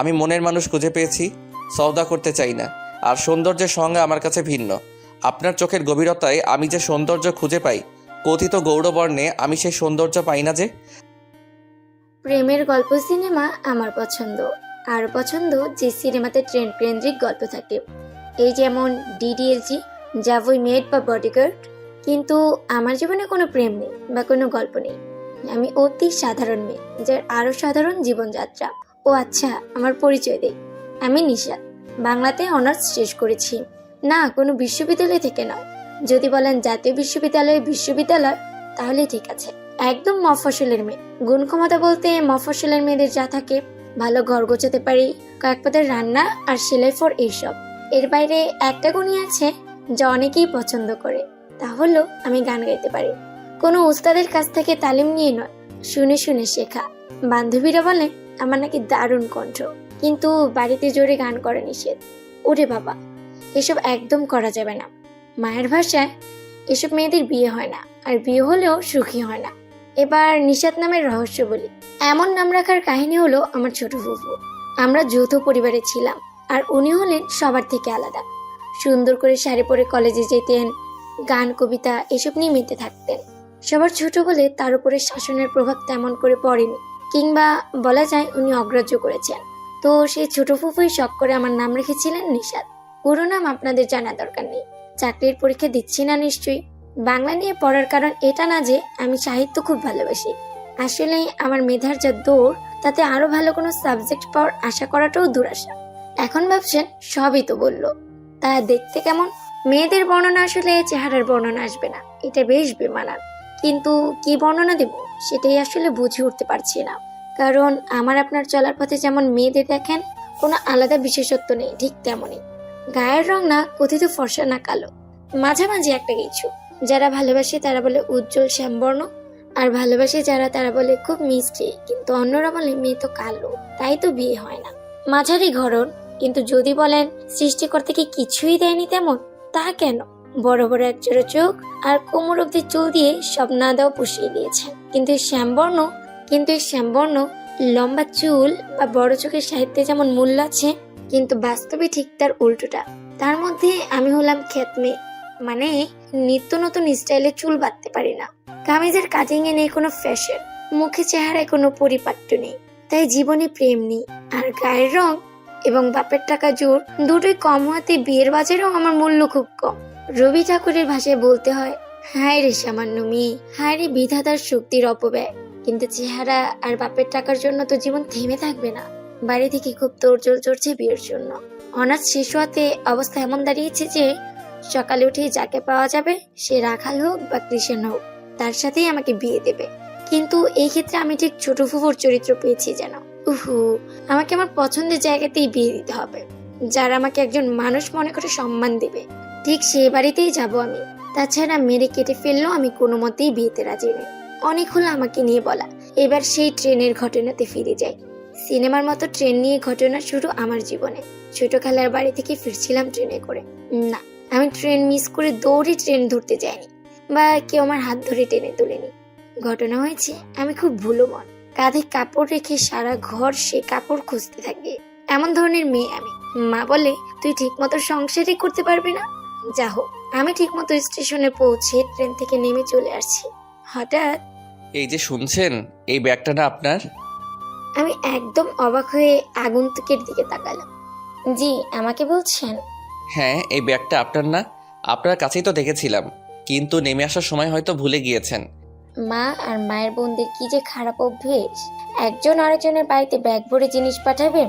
আমি মনের মানুষ খুঁজে পেয়েছি, সওদা করতে চাই না। আর সৌন্দর্যের সঙ্গে আমার কাছে ভিন্ন। আপনার চোখের গভীরতায় আমি যে সৌন্দর্য খুঁজে পাই, কথিত গৌরবর্ণে আমি সেই সৌন্দর্য পাই না যে। প্রেমের গল্প সিনেমা আমার পছন্দ। আর পছন্দ যে সিনেমাতে ট্রেন্ড কেন্দ্রিক গল্প থাকে, এই যেমন ডিডিএলজি, জাভ উই মেড বা বডিগার্ড। কিন্তু আমার জীবনে কোনো প্রেম নেই বা কোনো গল্প নেই। আমি অতি সাধারণ মেয়ে, যার আরো সাধারণ জীবনযাত্রা। ও আচ্ছা, আমার পরিচয় দেই। আমি নিশাত, বাংলাতে অনার্স শেষ করেছি। না, কোনো বিশ্ববিদ্যালয় থেকে নয়। যদি বলেন জাতীয় বিশ্ববিদ্যালয় তাহলে ঠিক আছে। একদম মফস্বলের মেয়ে। গুণ ক্ষমতা বলতে মফস্বলের মেয়েদের যা থাকে, ভালো ঘর গোছাতে পারি, কয়েক পদের রান্না আর সেলাই ফর এইসব। এর বাইরে একটা গুণই আছে যা অনেকেই পছন্দ করে, তা হলো আমি গান গাইতে পারি। কোনো উস্তাদের কাছ থেকে তালিম নিয়ে নয়, শুনে শুনে শেখা। বান্ধবীরা বলে আমার নাকি দারুণ কণ্ঠ, কিন্তু বাড়িতে জোরে গান করা নিষেধ। ওরে বাবা, এসব একদম করা যাবে না। মায়ের ভাষায় এসব মেয়েদের বিয়ে হয় না, আর বিয়ে হলেও সুখী হয় না। এবার নিশাত নামের রহস্য বলি। এমন নাম রাখার কাহিনী হলো আমার ছোট ফুফু। আমরা যৌথ পরিবারে ছিলাম, আর উনি হলেন সবার থেকে আলাদা। সুন্দর করে শাড়ি পরে কলেজে যেতেন, গান কবিতা এসব নিয়ে মেতে থাকতেন। সবার ছোট বলে তার উপরে শাসনের প্রভাব তেমন করে পড়েনি, কিংবা বলা যায় উনি অগ্রাহ্য করেছেন। তো সেই ছোট ফুফুই শখ করে আমার নাম রেখেছিলেন নিশাত। পুরো নাম আপনাদের জানা দরকার নেই। চাকরির পরীক্ষা দিচ্ছি না নিশ্চয়ই। বাংলা নিয়ে পড়ার কারণ এটা না যে আমি সাহিত্য খুব ভালোবাসি। আসলে আমার মেধার যা দৌড়, তাতে আরো ভালো কোনো সাবজেক্ট পাওয়ার আশা করাটাও দুরাশা। এখন ভাবছেন সবই তো বললো, তা দেখতে কেমন? মেয়েদের বর্ণনা আসলে চেহারার বর্ণনা আসবে না, এটা বেশ বেমানান। কিন্তু কি বর্ণনা দেব সেটাই আসলে বুঝে উঠতে পারছি না। কারণ আমার আপনার চলার পথে যেমন মেয়েদের দেখেন কোনো আলাদা বিশেষত্ব নেই, ঠিক তেমনই গায়ের রং না কথিত ফর্সা না কালো, মাঝামাঝি একটা কিছু। যারা ভালোবাসে তারা বলে উজ্জ্বল শ্যামবর্ণ, আর ভালোবাসে যারা তারা বলে খুব মিষ্টি, কিন্তু অন্যরা বলে মেয়ে তো কালো, তাই তো বিয়ে হয় না। মাঝারি গড়ন, কিন্তু যদি বলেন সৃষ্টিকর্তা কি কিছুই দেয়নি তেমন, তা কেন? বড় বড় একজোড়া চোখ আর কোমর অব্দি চুল দিয়ে সব না দাও পুষিয়ে দিয়েছেন। কিন্তু এই শ্যামবর্ণ লম্বা চুল বা বড় চোখের সাহিত্যে যেমন মূল্য আছে, কিন্তু বাস্তবে ঠিক তার উল্টোটা। তার মধ্যে আমি হলাম খ্যাতমে, মানে নিত্য নতুন স্টাইলে চুল বাঁধতে পারি না, কামিজের কাটিং এ নেই কোনো ফ্যাশন, মুখে চেহারায় কোনো পরিপাট্য নেই, তাই জীবনে প্রেম নেই। আর গায়ের রং এবং বাপের টাকা জোর দুটোই কম হওয়াতে বিয়ের বাজারেও আমার মূল্য খুব কম। রবি ঠাকুরের ভাষায় বলতে হয়, হায় রে সামান্য মেয়ে, হায় রে বিধাতার শক্তির অপব্যয়। কিন্তু চেহারা আর বাপের টাকার জন্য তো জীবন থেমে থাকবে না। বাড়ি থেকে খুব তোড়জোড় চড়ছে বিয়ের জন্য। অনার্স শেষ হওয়াতে অবস্থা এমন দাঁড়িয়েছে যে সকালে উঠেই যাকে পাওয়া যাবে, সে রাখাল হোক বা কৃষণ হোক, তার সাথেই আমাকে বিয়ে দেবে। কিন্তু এই ক্ষেত্রে আমি ঠিক ছোট ফুফুর চরিত্র পেয়েছি যেন। আমাকে আমার পছন্দের জায়গাতেই বিয়ে দিতে হবে, যারা আমাকে একজন মানুষ মনে করে সম্মান দেবে, ঠিক সে বাড়িতেই যাব আমি। তাছাড়া মেরে কেটে ফেললেও আমি কোনো মতেই বিয়েতে রাজি নই। অনেক হলো আমাকে নিয়ে বলা, এবার সেই ট্রেনের ঘটনাতে ফিরে যাই। সিনেমার মতো ট্রেন নিয়ে ঘটনা শুরু আমার জীবনে। ছোট খালার বাড়ি থেকে ফিরছিলাম ট্রেনে করে। না, আমি ট্রেন মিস করে দৌড়ে ট্রেন ধরতে যাইনি, বা কেউ আমার হাত ধরে টেনে তুলেনি। ঘটনা হয়েছে আমি খুব ভুলো মন, কাঁধে কাপড় রেখে সারা ঘর সে কাপড় খুঁজতে থাকি। এমন ধরনের মেয়ে আমি। মা বলে তুই ঠিক মতো সংসারই করতে পারবি না। যা হোক, আমি ঠিক মতো স্টেশনে পৌঁছে ট্রেন থেকে নেমে চলে আসছি। হঠাৎ এই যে শুনছেন, এই ব্যাগটা না আপনার? আমি একদম অবাক হয়ে আগন্তুকের দিকে তাকালাম। জি, আমাকে বলছেন? হ্যাঁ, এই ব্যাগটা আপনার না? আপনার কাছেই তো দেখেছিলাম, কিন্তু নেমে আসার সময় হয়তো ভুলে গিয়েছেন। মা আর মায়ের বোনদের কি যে খারাপ অভ্যেস, একজন আরেকজনের বাড়িতে ব্যাগ ভরে জিনিস পাঠাবে।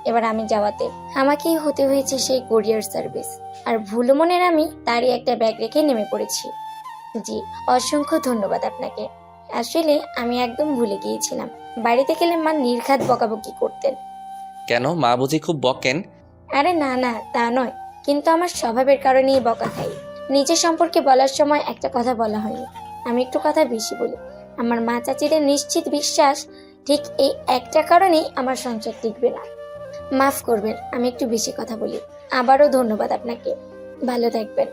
এবার আমি যাওয়াতে আমাকেই হতে হয়েছে সেই কোরিয়ার সার্ভিস, আর ভুলো মনের আমি তারই একটা ব্যাগ রেখে নেমে পড়েছি। জি, অসংখ্য ধন্যবাদ আপনাকে। আসলে আমি একদম ভুলে গিয়েছিলাম। বাড়িতে গেলে মা নির্ঘাত বকাবকি করতেন। কেন, মা বুঝি খুব বকেন? আরে না না, তা নয়, কিন্তু আমার স্বভাবের কারণেই বকা খাই। নিজের সম্পর্কে বলার সময় একটা কথা বলা হয়নি, আমি একটু কথা বেশি বলি। আমার মা চাচিদের নিশ্চিত বিশ্বাস ঠিক এই একটা কারণেই আমার সংসার টিকবে না। মাফ করবেন, আমি একটু বেশি কথা বলি। আবারও ধন্যবাদ আপনাকে, ভালো থাকবেন।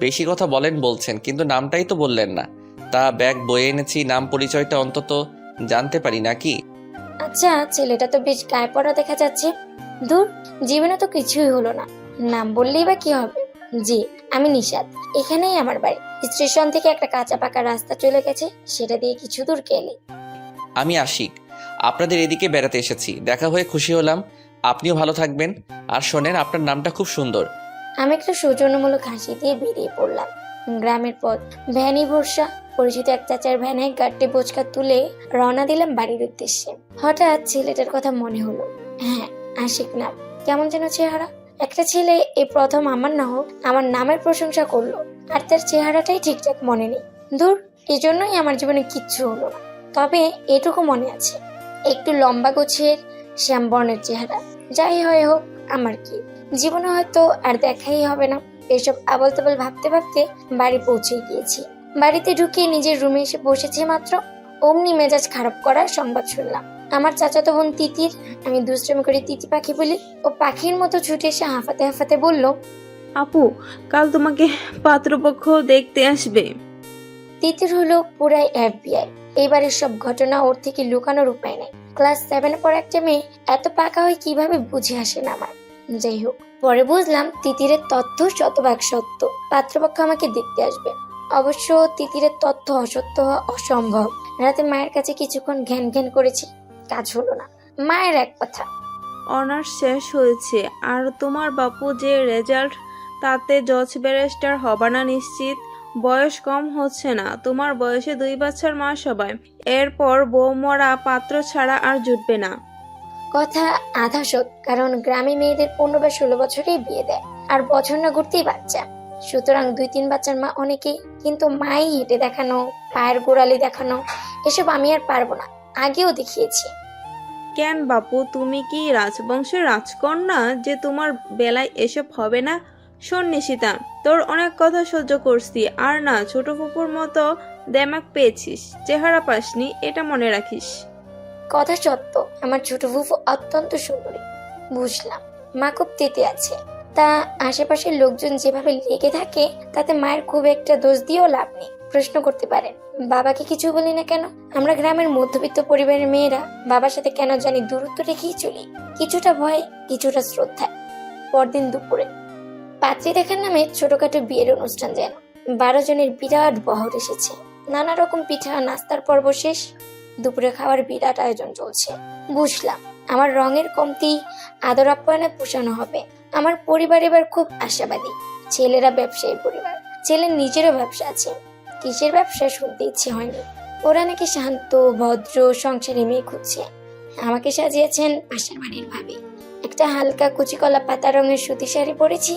বেশি কথা বলছেন, কিন্তু নামটাই তো বললেন না। তা ব্যাগ বয়ে এনেছি, নাম পরিচয়টা অন্তত জানতে পারি নাকি? আচ্ছা, ছেলেটা তো বেশ গায়ে পড়া দেখা যাচ্ছে। দূর, জীবনে তো কিছুই হলো না, নাম বললেই বা কি হবে। জি, আমি নিশাদ, এখানেই আমার বাড়ি। স্টেশন থেকে একটা কাঁচা পাকা রাস্তা চলে গেছে, সেটা দিয়ে কিছু দূর গেলে। আমি আশিক, আপনাদের এদিকে বেড়াতে এসেছি, দেখা হয়ে খুশি হলাম। আপনিও ভালো থাকবেন। আর শোনেন, আপনার নামটা খুব সুন্দর। আমি একটা সৌজন্যমূলক হাসি দিয়ে বেরিয়ে পড়লাম। গ্রামের পথ, ভ্যানি ভরসা। পরিচিত এক চাচার ভ্যানে গাড়িতে বোঝকা তুলে রওনা দিলাম বাড়ির উদ্দেশ্যে। হঠাৎ ছেলেটার কথা মনে হলো। হ্যাঁ, আশিক নাম, কেমন যেন চেহারা। একটা ছেলে এই প্রথম আমার না হোক আমার নামের প্রশংসা করলো, আর তার চেহারাটাই ঠিকঠাক মনে নেই। দূর, এই জন্যই আমার জীবনে কিচ্ছু হলো না। তবে এটুকু মনে আছে, একটু লম্বা গোছের শ্যামবর্ণের চেহারা। যাই হয় হোক, আমার কি, জীবনে হয়তো আর দেখাই হবে না। এসব আবল তাবল ভাবতে ভাবতে বাড়ি পৌঁছে গিয়েছি। বাড়িতে ঢুকে নিজের রুমে এসে বসেছি মাত্র, অমনি মেজাজ খারাপ করার সংবাদ শুনলাম। আমার চাচাতো বোন তিতির, আমি দুষ্টুমি করে তিতি পাখি বলি, ও পাখির মতো ছুটে এসে হাঁফাতে হাঁফাতে বলল, আপু, কাল তোমাকে পাত্রপক্ষ দেখতে আসবে। তিতির হলো পুরাই FBI। এইবারের সব ঘটনা ওর থেকে লুকানোর উপায় নেই। ক্লাস 7 পর একটা মেয়ে এত পাকা হয় কিভাবে বুঝে আসে না আমার। যাই হোক, পরে বুঝলাম তিতিরের তথ্য শতভাগ সত্য। পাত্রপক্ষ আমাকে দেখতে আসবে। অবশ্য তিতিরের তথ্য অসত্য হওয়া অসম্ভব। রাতে মায়ের কাছে কিছুক্ষণ ঘ্যান ঘ্যান করেছি, কাজ হলো না। মায়ের এক কথা, অনার্স শেষ হয়েছে, আর তোমার বাপু যে রেজাল্ট, তাতে জজ ব্যারিস্টার হবা না নিশ্চিত। বয়স কম হচ্ছে না, তোমার বয়সে 2 বাচ্চার মা সবাই। এরপর বউ মরা পাত্র ছাড়া আর জুটবে না। কথা আধা সত, কারণ গ্রামে মেয়েদের 15 বা 16 বছরেই বিয়ে দেয়, আর বছর না ঘুরতেই বাচ্চা। সুতরাং 2-3 বাচ্চার মা অনেকেই, কিন্তু মাই হেঁটে দেখানো, পায়ের গোড়ালি দেখানো, এসব আমি আর পারবো না। আগেও দেখিয়েছি। কেন বাপু, তুমি কি রাজবংশের রাজকন্যা যে তোমার বেলায় এসব হবে না? শোন নিশিতা, তোর অনেক কথা সহ্য করছি, আর না ছোট ফুপুর মতো দেমাক পেয়েছিস, চেহারা পাসনি, এটা মনে রাখিস। কথা সত্য, আমার ছোট ফুফু অত্যন্ত সুন্দরী। বুঝলাম, মা খুব তেতে আছে। তা আশেপাশের লোকজন যেভাবে লেগে থাকে, তাতে মায়ের খুব একটা দোষ দিয়েও লাভ নেই। প্রশ্ন করতে পারেন, বাবাকে কিছু বলি না কেন? আমরা গ্রামের মধ্যবিত্ত পরিবারের মেয়েরা বাবার সাথে কেন জানি দূরত্ব রেখেই চলি, কিছুটা ভয়, কিছুটা শ্রদ্ধা। পরদিন দুপুরে পাত্রী দেখার নামে ছোটখাটো বিয়ের অনুষ্ঠান, যেন 12 জনের বিরাট বহর এসেছে। নানা রকম পিঠা নাস্তার পর্ব শেষ, দুপুরে খাওয়ার বিরাট আয়োজন চলছে। বুঝলাম, আমার রঙের কমতি আদর আপ্যায়নে পোষানো হবে। আমার পরিবার এবার খুব আশাবাদী। ছেলেরা ব্যবসায়ী পরিবার, ছেলের নিজেরও ব্যবসা আছে। কিসের ব্যবসা শুনতে ইচ্ছে হয়নি। ওরা নাকি শান্ত ভদ্র সংসারী মেয়ে খুঁজছে। আমাকে সাজিয়েছেন পাশের বাড়ির ভাবি। একটা হালকা কুচিকলা পাতা রঙের সুতি শাড়ি পরেছি,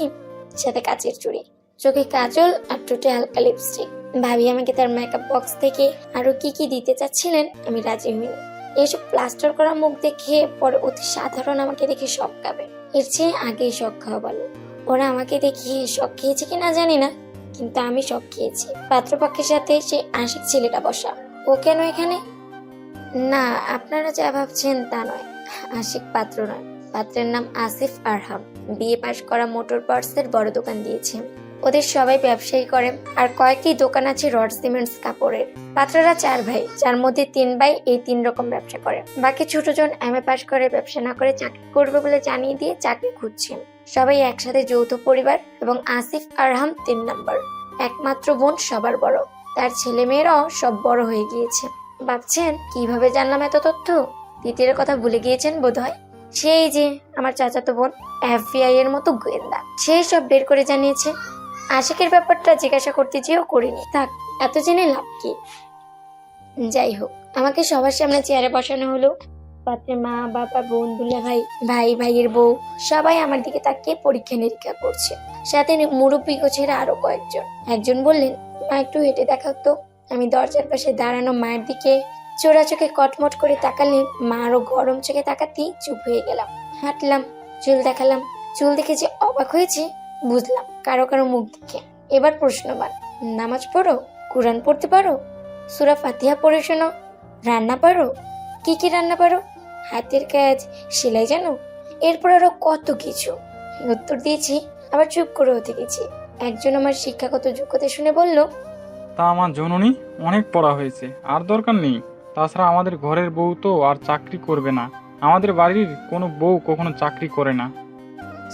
সাথে কাচের চুড়ি, চোখে কাজল আর ঠোঁটে হালকা লিপস্টিক। ভাবি আমাকে তার মেকআপ বক্স থেকে আরো কি কি দিতে চাচ্ছিলেন, আমি রাজি হইনি। এইসব প্লাস্টার করা মুখ দেখে পরে অতি সাধারণ আমাকে দেখে শখ খাবে, এর চেয়ে আগেই শখ খাওয়া ভালো। ওরা আমাকে দেখে শখ খেয়েছে কিনা জানি না, কিন্তু আমি শখ খেয়েছি। পাত্রপক্ষের সাথে সেই আশিক ছেলেটা বসা। ও কেন এখানে? না, আপনারা যা ভাবছেন তা নয়। আশিক পাত্র নয়, পাত্রের নাম আসিফ আরহাম। বিয়ে পাশ করা মোটর পার্টসের বড় দোকান দিয়েছে। ওদের সবাই ব্যবসায়ী করে, আর কয়েকটি দোকান আছে রড সিমেন্টস কাপড়ের। পাত্ররা 4 ভাই, যার মধ্যে 3 ভাই এই 3 রকম ব্যবসা করে। বাকি ছোটজন MA পাশ করে ব্যবসা না করে চাকরি করবে বলে জানিয়ে দিয়ে চাকরি খুঁজছেন। সবাই একসাথে যৌথ পরিবার, এবং আসিফ আরহাম 3 নাম্বার, একমাত্র বোন, সবার বড়। তার ছেলে মেয়েরাও সব বড় হয়ে গিয়েছে। ভাবছেন কিভাবে জানলাম এত তথ্য? তিতিরের কথা ভুলে গিয়েছেন বোধহয়। সেই যে আমার চাচাতো বোন, FBI এর মতো গোয়েন্দা, সেই সব বের করে জানিয়েছে। আশিকের ব্যাপারটা জিজ্ঞাসা করতে চেয়েও করিনি। থাক, এত জেনে লাভ কি। যাই হোক, আমাকে সবার সামনে চেয়ারে বসানো হলো। পাত্রের মা, বাবা, বোন, দুলা ভাই, ভাইয়ের বউ সবাই আমার দিকে তাকিয়ে পরীক্ষা নিরীক্ষা করছে। সাথে মুরব্বী গোছেরা আরো কয়েকজন। একজন বললেন, মা একটু হেঁটে দেখাও তো। আমি দরজার পাশে দাঁড়ানো মায়ের দিকে চোরা চোখে কটমট করে তাকালে মা আরো গরম চোখে তাকাতেই চুপ হয়ে গেলাম। হাঁটলাম, চুল দেখালাম। চুল দেখে যে অবাক হয়েছে বুঝলাম কারো কারো মুখ দেখে। এবার প্রশ্নবান, নামাজ পড়ো? কোরআন পড়তে পারো? সূরা ফাতিহা পড়ে শোনো? রান্না পারো? কি কি রান্না পারো? হাতের কাজ, সেলাই জানো? এরপর আরো কত কিছু। উত্তর দিয়েছি, আবার চুপ করে হতে গেছি। একজন আমার শিক্ষাগত যোগ্যতা শুনে বলল, তা আমার জননী, অনেক পড়া হয়েছে, আর দরকার নেই। তাছাড়া আমাদের ঘরের বউ তো আর চাকরি করবে না। আমাদের বাড়ির কোনো বউ কখনো চাকরি করে না।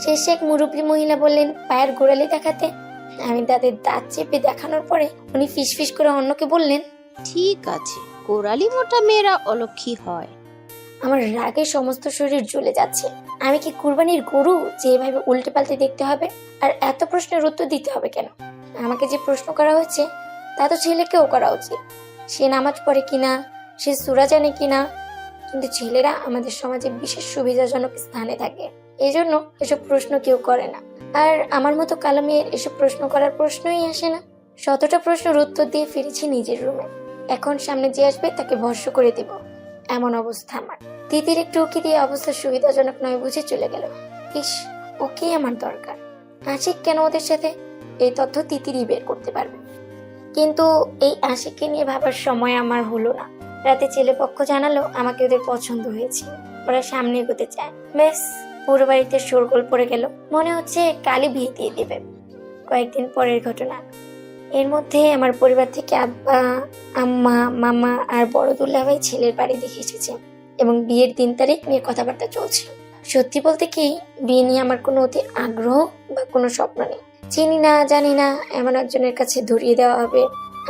শেষে এক মুরব্বী মহিলা বললেন পায়ের গোড়ালি দেখাতে। আমি তাদের দাঁত চেপে দেখানোর পরে উনি ফিসফিস করে অন্যকে বললেন, ঠিক আছে, কোরালি মোটা মেয়েরা অলক্ষী হয়। আমার রাগে সমস্ত শরীর জ্বলে যাচ্ছে। আমি কি কুরবানির গরু যে এভাবে উল্টে পাল্টে দেখতে হবে? আর এত প্রশ্নের উত্তর দিতে হবে কেন? আমাকে যে প্রশ্ন করা হচ্ছে তা তো ছেলেকেও করা উচিত। সে নামাজ পড়ে কিনা, সে সূরা জানে কিনা। কিন্তু ছেলেরা আমাদের সমাজে বিশেষ সুবিধাজনক স্থানে থাকে, এজন্য এসব প্রশ্ন কেউ করে না। আর আমার মতো কালো মেয়ের এসব প্রশ্ন করার প্রশ্নই আসে না। শতটা প্রশ্নের উত্তর দিয়ে ফিরেছি নিজের রুমে। এখন সামনে যে আসবে তাকে ভস্ম করে দেব, এমন অবস্থা আমার। তিতির একটু উকি দিয়ে অবস্থা সুবিধাজনক নয় বুঝে চলে গেল। ইস, ওকে আমার দরকার। আশিক কেন ওদের সাথে? এই তথ্য তিতিরই বের করতে পারবে। কিন্তু এই আশিককে নিয়ে ভাবার সময় আমার হলো না। রাতে ছেলেপক্ষ জানালো আমাকে ওদের পছন্দ হয়েছে, ওরা সামনে এগোতে চায়। ব্যাস, পুরো বাড়িতে শোরগোল পড়ে গেল। মনে হচ্ছে কালই বিয়ে দিয়ে দেবে। কয়েকদিন পরের ঘটনা। এর মধ্যে আমার পরিবার থেকে আব্বা, আম্মা, মামা আর বড় দুল্লাভাই ছেলের বাড়ি দেখে এসেছে এবং বিয়ের 3 তারিখ নিয়ে কথাবার্তা চলছে। সত্যি বলতে কি, বিয়ে নিয়ে আমার কোনো অতি আগ্রহ বা কোনো স্বপ্ন নেই। চিনি না, জানি না, এমন একজনের কাছে ধরিয়ে দেওয়া হবে।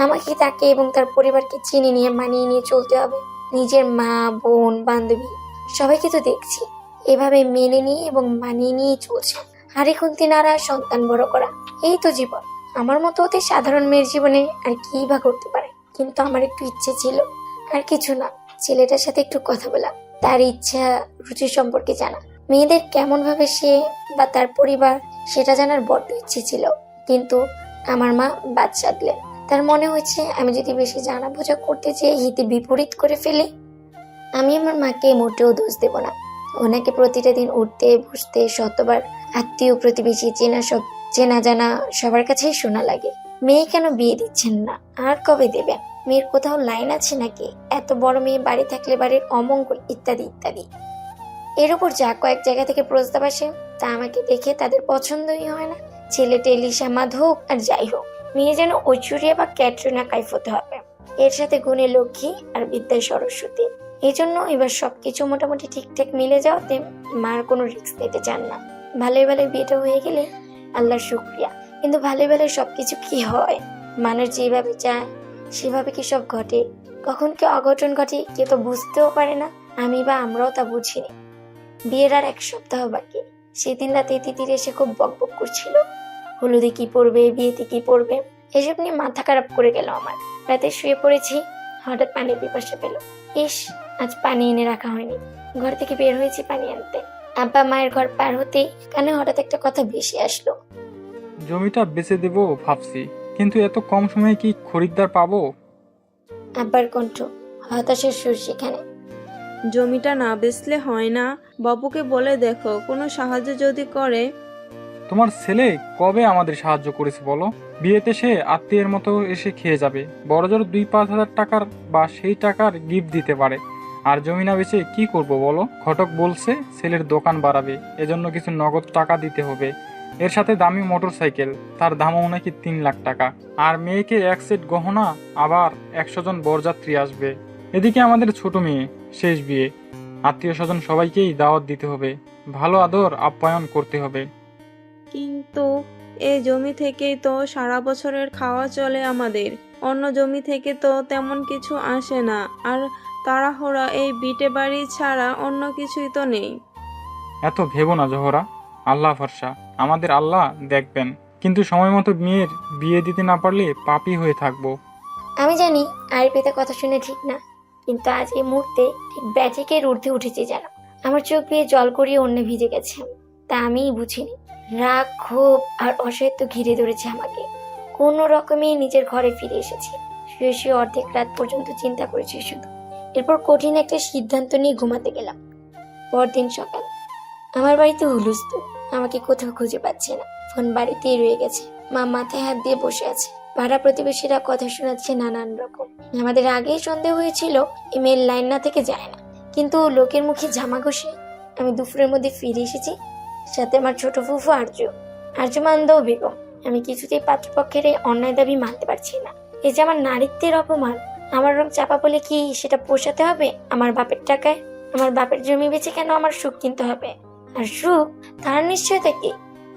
আমাকে, তাকে এবং তার পরিবারকে চিনি নিয়ে মানিয়ে নিয়ে চলতে হবে। নিজের মা, বোন, বান্ধবী সবাইকে তো দেখছি এভাবে মেনে নিয়ে এবং মানিয়ে নিয়ে চলছে। হাড়ি খুন্তি নাড়া, সন্তান বড় করা, এই তো জীবন। আমার মতো অতি সাধারণ মেয়ের জীবনে আর কি বা করতে পারে? কিন্তু আমার একটু ইচ্ছে ছিল, আর কিছু না। ছেলেটার সাথে একটু কথা বলা, তার ইচ্ছা রুচি সম্পর্কে জানা, মেয়েদের কেমন ভাবে সে বা তার পরিবার সেটা জানার বড্ড ইচ্ছে ছিল। কিন্তু আমার মা বাদ সাধলেন। তার মনে হচ্ছে আমি যদি বেশি জানা বোঝা করতে চেয়ে হিতে বিপরীত করে ফেলি। আমি আমার মাকে মোটেও দোষ দেব না। ওনাকে প্রতিটা দিন উঠতে বসতে শতবার আত্মীয় প্রতিবেশী চেনা জানা সবার কাছেই শোনা লাগে, মেয়ে কেন বিয়ে দিচ্ছেন না, আর কবে দেবেন, মেয়ের কোথাও লাইন আছে নাকি, এত বড় মেয়ে বাড়ি থাকলে বাড়ির অমঙ্গল, ইত্যাদি ইত্যাদি। এর উপর যা কয়েক জায়গা থেকে প্রস্তাব আসে তা আমাকে দেখে তাদের পছন্দই হয় না। ছেলেটা এলিশা মাদ হোক আর যাই হোক, মেয়ে যেন ঐশ্বরিয়া বা ক্যাটরিনা কাইফ হতে হবে। এর সাথে গুণে লক্ষ্মী আর বিদ্যায় সরস্বতী। এই জন্য এবার সবকিছু মোটামুটি ঠিকঠাক মিলে যাওয়াতে মার কোনো রিস্ক নিতে চান না। ভালোই ভালোই বিয়েটা হয়ে গেলে আল্লাহর শুকরিয়া। কিন্তু ভালোই ভালোই সবকিছু কি হয়? মানুষ যেভাবে চায় সেভাবে কি সব ঘটে? কখন কি অঘটন ঘটে কেউ তো বুঝতেও পারে না। আমি বা আমরাও তা বুঝিনি। বিয়ের আর 1 সপ্তাহ বাকি। সেদিন রাতে তিতির এসে খুব বকবক করছিল, হলুদে কি পরবে, বিয়েতে কি পরবে, এসব নিয়ে মাথা খারাপ করে গেল আমার। রাতে শুয়ে পড়েছি, হঠাৎ পানির পিপাসা পেল। ইস, আজ পানি এনে রাখা হয়নি। ঘর থেকে বের হয়েছি পানি আনতে। আব্বা মায়ের ঘর পার হতেই কানে হঠাৎ একটা কথা ভেসে আসলো। জমিটা বেচে দেবো ভাবছি, কিন্তু এত কম সময়ে কি খরিদ্দার পাবো? আব্বার কণ্ঠ, হতাশার সুর সেখানে। জমিটা না বেচলে হয় না, বাবুকে বলে দেখো কোনো সাহায্য যদি করে। তোমার ছেলে কবে আমাদের সাহায্য করেছে বলো? বিয়েতে সে আত্মীয়ের মতো এসে খেয়ে যাবে, বড়জোর 2-5 হাজার টাকার বা সেই টাকার গিফট দিতে পারে। আর জমি না বেচে কি করব বলো? ঘটক বলছে ছেলের দোকান বাড়াবে, এজন্য কিছু নগদ টাকা দিতে হবে। এর সাথে দামি মোটর সাইকেল, তার দামও নাকি 3 লাখ টাকা। আর মেয়েকে 1 সেট গহনা, আবার 100 জন বরযাত্রী আসবে। এদিকে আমাদের ছোট মেয়ে, শেষ বিয়ে, আত্মীয় স্বজন সবাইকেই দাওয়াত দিতে হবে, ভালো আদর আপ্যায়ন করতে হবে। কিন্তু এই জমি থেকেই তো সারা বছরের খাওয়া চলে আমাদের, অন্য জমি থেকে তো তেমন কিছু আসে না। আর তাড়াহুড়া এই বিটে বাড়ি ছাড়া অন্য কিছুই তো নেই। এত ভেবো না জোহরা, আল্লাহ ভরসা, আমাদের আল্লাহ দেখবেন। কিন্তু সময় মতো মেয়ের বিয়ে দিতে না পারলে পাপী হয়ে থাকবো। আমি জানি আর পেতে কথা শুনে ঠিক না, কিন্তু আজ এই মুহূর্তে ঠিক ব্যাটিকের ঊর্ধ্বে উঠেছি যেন। আমার চোখ বেয়ে জল করিয়ে অন্য ভিজে গেছে, তা আমিই বুঝিনি। রাগ, ক্ষোভ আর অসহায়ত্ব ঘিরে ধরেছে আমাকে। কোনো রকমে নিজের ঘরে ফিরে এসেছি। শুয়ে শুয়ে অর্ধেক রাত পর্যন্ত চিন্তা করেছি শুধু। এরপর কঠিন একটা সিদ্ধান্ত নিয়ে ঘুমাতে গেলাম। পরদিন সকাল, আমার বাড়িতে হুলস্থুল, আমাকে কোথাও খুঁজে পাচ্ছে না। ফোন বাড়িতেই রয়ে গেছে। মা মাথায় হাত দিয়ে বসে আছে। পাড়া প্রতিবেশীরা কথা শোনাচ্ছে নানান রকম। আমাদের আগেই সন্দেহ হয়েছিল ইমেল লাইন না থেকে যায় না, কিন্তু লোকের মুখে জামা ঘষে আমি দুপুরের মধ্যে ফিরে এসেছি। সাথে আমার ছোট ফুফু আর্যমানদাও বেগম। আমি কিছুতেই পাত্রপক্ষের এই অন্যায় দাবি মানতে পারছি না। এই যে আমার নারীত্বের অপমান, আমার রং চাপা বলে কি সেটা পোষাতে হবে আমার বাপের টাকায়? আমার বাপের জমি বেচে কেন আমার সুখ কিনতে হবে? আর সুখ তার নিশ্চয়তা কি?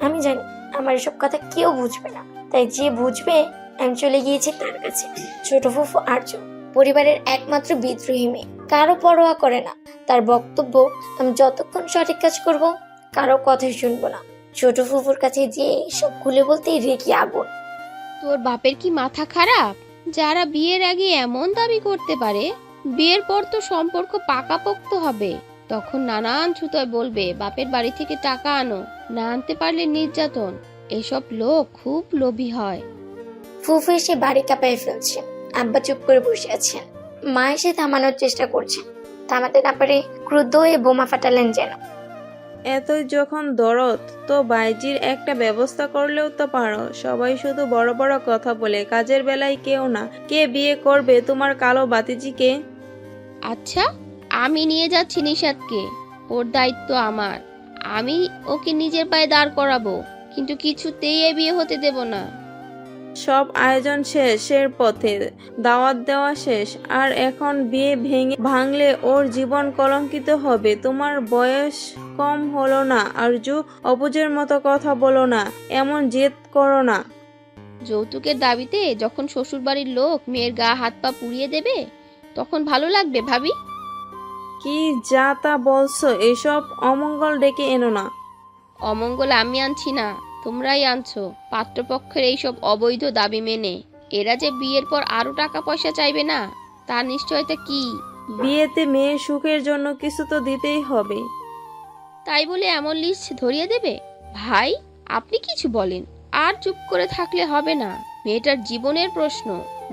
আমি জানি আমার এসব কথা কেউ বুঝবে না, তাই যে বুঝবে আমি চলে গিয়েছি তার কাছে। ছোট ফুফু আর্য পরিবারের একমাত্র বিদ্রোহী মেয়ে, কারো পরোয়া করে না। তার বক্তব্য, আমি যতক্ষণ সঠিক কাজ করব কারো কথাই শুনবো না। ছোট ফুফুর কাছে যে সব খুলে বলতেই রেগে আগুন। তোর বাপের কি মাথা খারাপ? যারা বিয়ের আগে এমন দাবি করতে পারে, বিয়ের পর তো সম্পর্ক পাকাপোক্ত হবে, তখন নানান ছুতোয় বলবে বাপের বাড়ি থেকে টাকা আনো, না আনতে পারলে নির্যাতন। এসব লোক খুব লোভী হয়। ফুফু এসে বাড়ি কাঁপায় ফেলছে। আব্বা চুপ করে বসে আছেন। মা এসে থামানোর চেষ্টা করছেন, থামাতে না পারে ক্রুদ্ধ হয়ে বোমা ফাটালেন যেন। এতই যখন দরদ, তো বাইজির একটা ব্যবস্থা করলেও তো পারো। সবাই শুধু বড় বড় কথা বলে, কাজের বেলায় কেউ না। কে বিয়ে করবে তোমার কালো বাতিজিকে? আচ্ছা, আমি নিয়ে যাচ্ছি নিশাদকে, ওর দায়িত্ব আমার। আমি ওকে নিজের পায়ে দাঁড় করাবো, কিন্তু কিছুতেই এ বিয়ে হতে দেব না। সব আয়োজন শেষের পথে, দাওয়াত দেওয়া শেষ, আর এখন বিয়ে ভাঙলে ওর জীবন কলঙ্কিত হবে। তোমার বয়স কম হলো না আরজু, অবুজের মতো কথা বলো না, এমন জেদ করো না। যৌতুকের দাবিতে যখন শ্বশুরবাড়ির লোক মেয়ের গা হাত পা পুড়িয়ে দেবে, তখন ভালো লাগবে ভাবি? কি যা তা বলছো, এসব অমঙ্গল ডেকে এনো না। অমঙ্গল আমি আনছি না, তোমরাই আনছো পাত্রপক্ষের এইসব অবৈধ দাবি মেনে। এরা যে বিয়ের পর আরো টাকা পয়সা চাইবে না, তার নিশ্চয়তা কি? বিয়েতে মেয়ের সুখের জন্য কিছু তো দিতেই হবে। তাই বলে এমন লিস্ট ধরিয়ে দেবে? ভাই, আপনি কিছু বলেন, আর চুপ করে থাকলে হবে না। মেয়েটার জীবনের প্রশ্ন,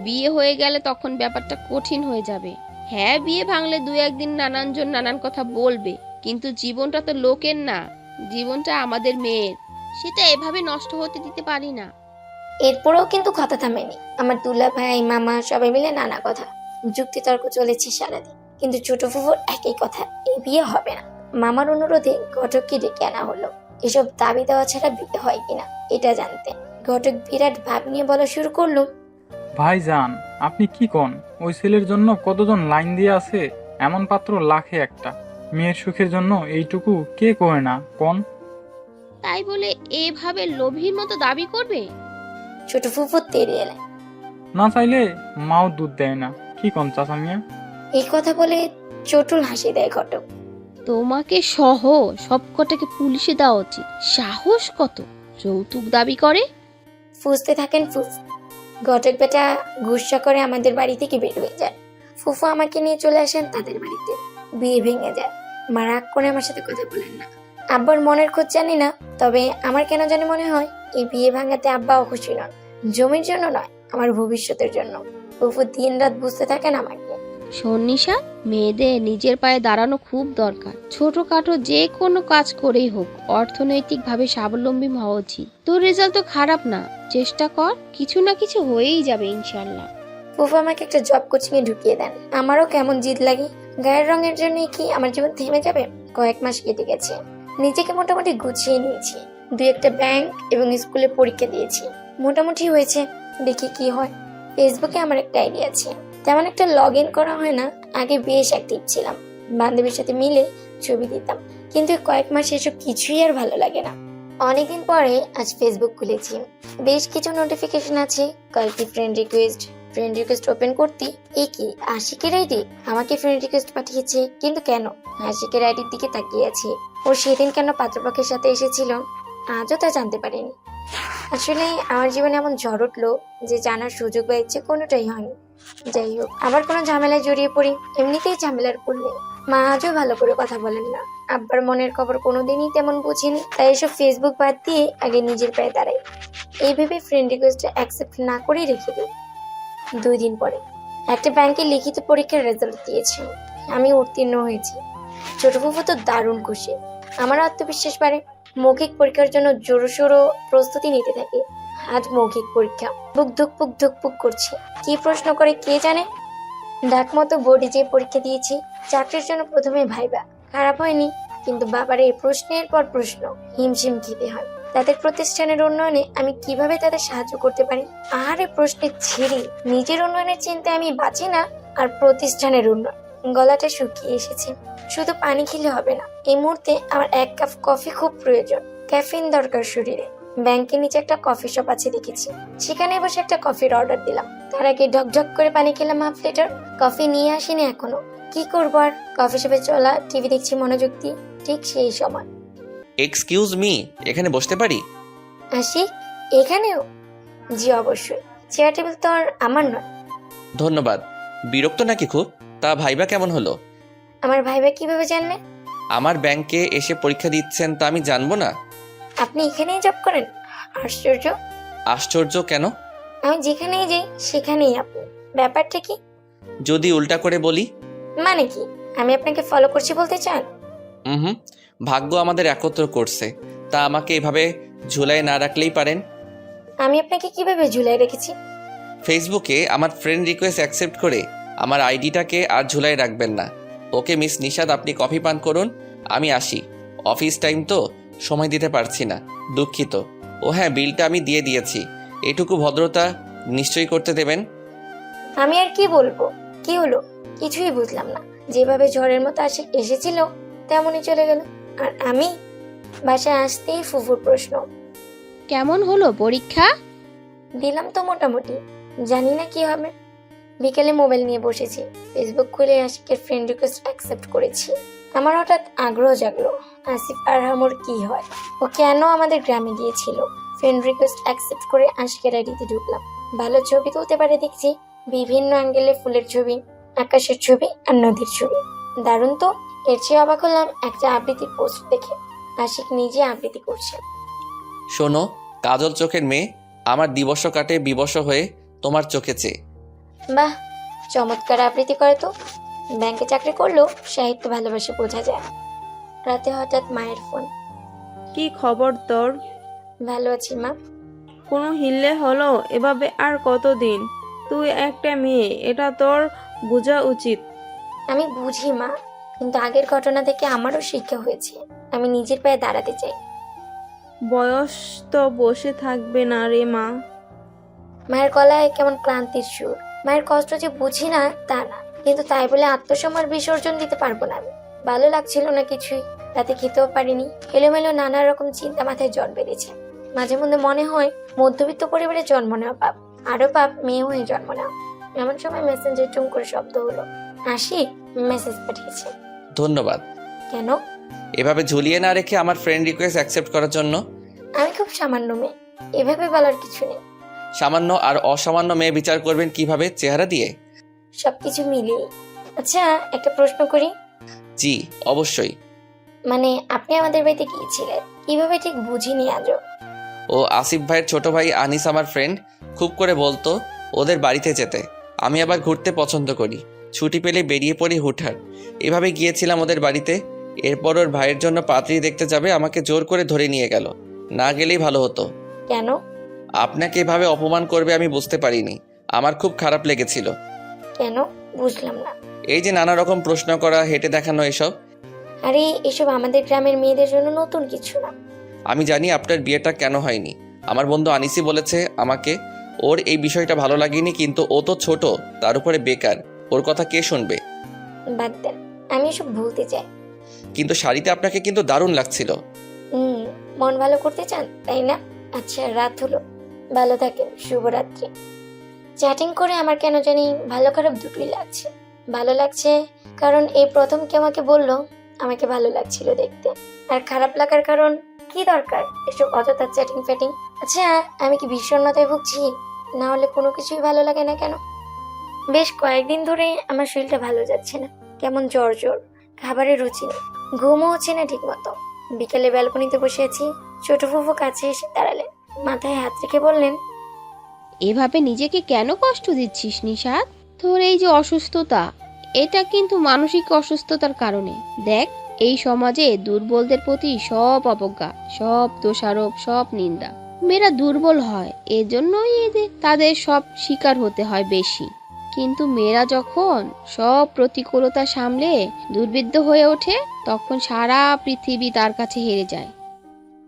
বিয়ে হয়ে গেলে তখন ব্যাপারটা কঠিন হয়ে যাবে। হ্যাঁ, বিয়ে ভাঙলে দু একদিন নানানজন নানান কথা বলবে, কিন্তু জীবনটা তো লোকের না, জীবনটা আমাদের মেয়ের। সেটা এভাবে নষ্ট হতে দিতে পারি না। এরপরেও কিন্তু কথা থামেনি। আমার দুলা ভাই মামা সবাই মিলে নানা কথা যুক্তিতর্ক চলেছে সারাদিন, কিন্তু ছোট ফুফুর একই কথা, এই বিয়ে হবে না। মামার অনুরোধে ঘটককে ডেকে আনা হলো এসব দাবি দেওয়া ছাড়া বিয়ে হয় কিনা এটা জানতে। ঘটক বিরাট ভাব নিয়ে বলা শুরু করলো, ভাইজান, আপনি কি কোন? ওই ছেলের জন্য কতজন লাইন দিয়ে আছে, এমন পাত্র লাখে একটা। মেয়ের সুখের জন্য এইটুকু কে করে না কোন? তাই বলে এভাবে লোভীর মতো দাবি করবে? ছোট ফুফু তেড়ে এলেন। না চাইলে মাও দুধ দেয় না, কি কোন চাচা মিয়া? এই কথা বলে চটুল হাসি দেয় ঘটক। তোমাকে সহ সবকটাকে পুলিশে দেওয়া উচিত। সাহস কত, যৌতুক দাবি করে! ফুসতে থাকেন ফুফু। ঘটক বেটা গুসা করে আমাদের বাড়ি থেকে বের হয়ে যায়। ফুফু আমাকে নিয়ে চলে আসেন তাদের বাড়িতে। বিয়ে ভেঙে যায়। মা রাগ করে আমার সাথে কথা বলেন না। আব্বার মনের খোঁজ জানি না, তবে আমার কেন জানি মনে হয় এই বিয়ে ভাঙাতে আব্বাও খুশি নন। জমির জন্য নয়, আমার ভবিষ্যতের জন্য। ফুফু দিন রাত বুঝতে থাকেন আমাকে। শোন নিশা, মেয়েদের নিজের পায়ে দাঁড়ানো খুব দরকার। ছোটখাটো যে কোনো কাজ করেই হোক, অর্থনৈতিকভাবে স্বাবলম্বী হওয়া উচিত। তোর রেজাল্ট তো খারাপ না, চেষ্টা কর, কিছু না কিছু হয়েই যাবে ইনশাল্লাহ। ফুফু আমাকে একটা জব কোচিং এ ঢুকিয়ে দেন। আমারও কেমন জিদ লাগে, গায়ের রঙের জন্য কি আমার জীবন থেমে যাবে? কয়েক মাস কেটে গেছে, নিজেকে মোটামুটি গুছিয়ে নিয়েছি। দুই একটা ব্যাংক এবং স্কুলে পরীক্ষা দিয়েছি, মোটামুটি হয়েছে। দেখি কি হয়। ফেসবুকে আমার একটা আইডি আছে, তেমন একটা লগ ইন করা হয় না। আগে বেশ অ্যাক্টিভ ছিলাম, বান্ধবীর সাথে মিলে ছবি দিতাম, কিন্তু কয়েক মাস এসব কিছুই আর ভালো লাগে না। অনেকদিন পরে আজ ফেসবুক খুলেছি, বেশ কিছু নোটিফিকেশন আছে, কয়েকটি ফ্রেন্ড রিকোয়েস্ট ওপেন করতে এই কি আশিকের আইডি আমাকে ফ্রেন্ড রিকোয়েস্ট পাঠিয়েছে, কিন্তু কেন? আশিকের আইডির দিকে তাকিয়ে আছি। ও সেদিন কেন পাত্রপক্ষের সাথে এসেছিল আজও তা জানতে পারিনি। আসলে আমার জীবনে এমন ঝড় উঠলো যে জানার সুযোগ বা ইচ্ছে কোনোটাই হয়নি। যাই হোক, আবার কোনো ঝামেলায় জড়িয়ে পড়ি, এমনিতেই ঝামেলার পড়লে। মা আজও ভালো করে কথা বলেন না, আব্বার মনের খবর কোনোদিনই তেমন বুঝিনি, তাই এসব ফেসবুক বাদ দিয়ে আগে নিজের পায়ে দাঁড়াই। এই ভেবে ফ্রেন্ড রিকোয়েস্টটা অ্যাকসেপ্ট না করেই রেখে দিই। 2 দিন পরে একটা ব্যাংকে লিখিত পরীক্ষার রেজাল্ট দিয়েছে, আমি উত্তীর্ণ হয়েছি। ছোট ফুফু তো দারুণ খুশি, আমার আত্মবিশ্বাস বাড়ে। মৌখিক পরীক্ষার জন্য জোরসোরো প্রস্তুতি নিতে থাকি। আজ মৌখিক পরীক্ষা, বুক ধুকপুক করছে। কি প্রশ্ন করে কে জানে। ডাক মতো বোর্ডে যে পরীক্ষা দিয়েছি, চাকরির জন্য প্রথমে ভাইবা, খারাপ হয়নি, কিন্তু বাবার এই প্রশ্নের পর প্রশ্ন হিমশিম খেতে হয়। তাদের প্রতিষ্ঠানের উন্নয়নে আমি কিভাবে তাদের সাহায্য করতে পারি, আর এই প্রশ্নের ছেড়ে নিজের উন্নয়নের চিন্তায় আমি বাঁচি না। আর প্রতিষ্ঠানের উন্নয়ন। গলাটা শুকিয়ে এসেছে, শুধু পানি খেলে হবে না। এই মুহূর্তে আমার 1 কাপ কফি খুব প্রয়োজন, ক্যাফিন দরকার শরীরে। ব্যাংকের নিচে একটা কফি শপ আছে দেখেছি, সেখানে বসে একটা কফির অর্ডার দিলাম। তার আগে ঢকঢক করে পানি খেলাম হাফ লিটার। কফি নিয়ে আসিনি এখনো, কি করবো আর। কফি শপে চলা, টিভি দেখছি মনোযোগ দিয়ে। ঠিক সেই সময় এক্সকিউজ মি, এখানে বসতে পারি? আসি। এখানেও? জি অবশ্যই, চেয়ার টেবিল তো আর আমার নয়। ধন্যবাদ। বিরক্ত নাকি খুব? তা ভাইবা কেমন হলো? আমার ভাইবা কিভাবে জানলেন? আমার ব্যাংকে এসে পরীক্ষা দিচ্ছেন তা আমি জানবো না? আপনি এখানেই জব করেন? আশ্চর্য। আশ্চর্য কেন? আমি যেখানেই যাই সেখানেই আপনি। ব্যাপারটা কি? যদি উল্টা করে বলি? মানে কি? আমি আপনাকে ফলো করছি বলতে চান? হুম, ভাগ্য আমাদের একত্র করছে, তা আমাকে এভাবে ঝুলাই না রাখলেই পারেন। আমি আপনাকে কিভাবে ঝুলাই রেখেছি? ফেসবুকে আমার ফ্রেন্ড রিকোয়েস্ট অ্যাকসেপ্ট করে আমার আইডিটাকে আর ঝুলাই রাখবেন না। ওকে মিস নিশাদ, আপনি কফি পান করুন, আমি আসি। অফিস টাইম তো, সময় দিতে পারছি না, দুঃখিত। ও হ্যাঁ, বিলটা আমি দিয়ে দিয়েছি, এটুকু ভদ্রতা নিশ্চয়ই করতে দেবেন। আমি আর কি বলবো? কি হলো? কিছুই বুঝলাম না। যেভাবে ঝড়ের মতো এসেছিল তেমনই চলে গেল। আর আমি বাসায় আসতেই ফুফুর প্রশ্ন, কেমন হলো পরীক্ষা? দিলাম তো মোটামুটি, জানি না কি হবে। বিকেলে মোবাইল নিয়ে বসেছি, ফেসবুক খুলে আশিকের ফ্রেন্ড রিকোয়েস্ট অ্যাকসেপ্ট করেছি। আমার হঠাৎ আগ্রহ জাগলো, আসিফ আরহামর কি হয়, ও কেন আমাদের গ্রামে গিয়েছিল। ফ্রেন্ড রিকোয়েস্ট অ্যাকসেপ্ট করে আশিকের আইডিতে ঢুকলাম। ভালো ছবি তুলতে পারে দেখছি, বিভিন্ন অ্যাঙ্গেলে ফুলের ছবি, আকাশের ছবি আর নদীর ছবি। দারুণ তো। এর চেয়ে অবাক হলাম একটা আবৃত্তির পোস্ট দেখে, আশিক নিজে আবৃত্তি করছে। শোনো, কাজল চোখের মেয়ে, আমার দিবস কাটে বিবশ হয়ে তোমার চোখে চেয়ে। বাহ, চমৎকার আবৃত্তি করে তো। ব্যাংকে চাকরি করলেও সাহিত্য ভালোবাসে বোঝা যায়। রাতে হঠাৎ মায়ের ফোন। কি খবর তোর? ভালো আছি মা। কোনো হিললে হলো? এভাবে আর কতদিন? তুই একটা মেয়ে, এটা তোর বোঝা উচিত। আমি বুঝি মা, কিন্তু আগের ঘটনা থেকে আমারও শিক্ষা হয়েছে। আমি নিজের পায়ে দাঁড়াতে চাই। বয়স তো বসে থাকবে না রে মা। মায়ের গলায় কেমন ক্লান্তির সুর। মায়ের কষ্ট যে বুঝি না তা না, কিন্তু তাই বলে আত্মসম্মান বিসর্জন দিতে পারবো না আমি। ভালো লাগছিল না কিছুই, রাতে খেতেও পারিনি। এলোমেলো নানা রকম চিন্তা মাথায় জট বেঁধেছে। মাঝে মধ্যে মনে হয় মধ্যবিত্ত পরিবারে জন্ম নেওয়া পাপ, আরো পাপ মেয়ে হয়ে জন্ম নেওয়া। এমন সময় মেসেঞ্জার টুং করে শব্দ হলো, আশিক মেসেজ পাঠিয়েছে। ধন্যবাদ। কেন? এভাবে ঝুলিয়ে না রেখে আমার ফ্রেন্ড রিকোয়েস্ট অ্যাকসেপ্ট করার জন্য। আমি খুব সামান্য মেয়ে, এভাবে বলার কিছু নেই। সামান্য আর অসামান্য মেয়ে বিচার করবেন কিভাবে? চেহারা দিয়ে? সবকিছু মিলিয়ে। আচ্ছা, একটা প্রশ্ন করি। জি অবশ্যই। মানে আপনি আমাদের বাড়িতে গিয়েছিলেন কিভাবে ঠিক বুঝিনি আজও। ও আসিফ ভাইয়ের ছোট ভাই আনিস আমার ফ্রেন্ড, খুব করে বলতো ওদের বাড়িতে যেতে। আমি আবার ঘুরতে পছন্দ করি, ছুটি পেলে বেরিয়ে পড়ি হুটহাট। এভাবে গিয়েছিলাম ওদের বাড়িতে। এরপর ওর ভাইয়ের জন্য পাত্রী দেখতে যাবে, আমাকে জোর করে ধরে নিয়ে গেল। না গেলেই ভালো হতো। কেন? আপনাকে এভাবে অপমান করবে আমি বুঝতে পারিনি, আমার খুব খারাপ লেগেছিল। কেন বুঝলাম না। এই যে নানা রকম প্রশ্ন করা, হেঁটে দেখানো, এসব। আরে এসব আমাদের গ্রামের মেয়েদের জন্য নতুন কিছু না। আমি জানি আপনার বিয়েটা কেন হয়নি। আমার বন্ধু আনিসি বলেছে আমাকে, ওর এই বিষয়টা ভালো লাগেনি, কিন্তু ও তো ছোট, তার উপরে বেকার, ওর কথা কে শুনবে? বাদ দেন, আমি এসব ভুলতে চাই। কিন্তু শাড়িতে আপনাকে কিন্তু দারুণ লাগছিল। মন ভালো করতে চান তাই না? আচ্ছা, রাত হলো, ভালো থাকেন, শুভরাত্রি। চ্যাটিং করে আমার কেন জানি ভালো খারাপ দুটোই লাগছে। ভালো লাগছে কারণ এই প্রথম কেউ আমাকে বললো আমাকে ভালো লাগছিল দেখতে। আর খারাপ লাগার কারণ, কি দরকার এসব অযথা চ্যাটিং ফ্যাটিং। আচ্ছা, আমি কি বিষণ্ণতায় ভুগছি? না হলে কোনো কিছুই ভালো লাগে না কেন? বেশ কয়েকদিন ধরে আমার শরীরটা ভালো যাচ্ছে না, কেমন জ্বর জ্বর, খাবারের রুচি নেই, ঘুমও হচ্ছে না ঠিক মতো। বিকেলে ব্যালকনিতে বসে আছি, ছোট ফুফু কাছে এসে দাঁড়ালেন, মাথায় হাত রেখে বললেন, এভাবে নিজেকে কেন কষ্ট দিচ্ছিস নিশাদ? তোর এই যে অসুস্থতা, এটা কিন্তু মানসিক অসুস্থতার কারণে। দেখ, এই সমাজে দুর্বলদের প্রতি সব অবজ্ঞা, সব দোষারোপ, সব নিন্দা। মেয়েরা দুর্বল হয়, এজন্যই তাদের সব শিকার হতে হয় বেশি। কিন্তু মেয়েরা যখন সব প্রতিকূলতা সামলে দুর্বিদ্ধ হয়ে ওঠে, তখন সারা পৃথিবী তার কাছে হেরে যায়।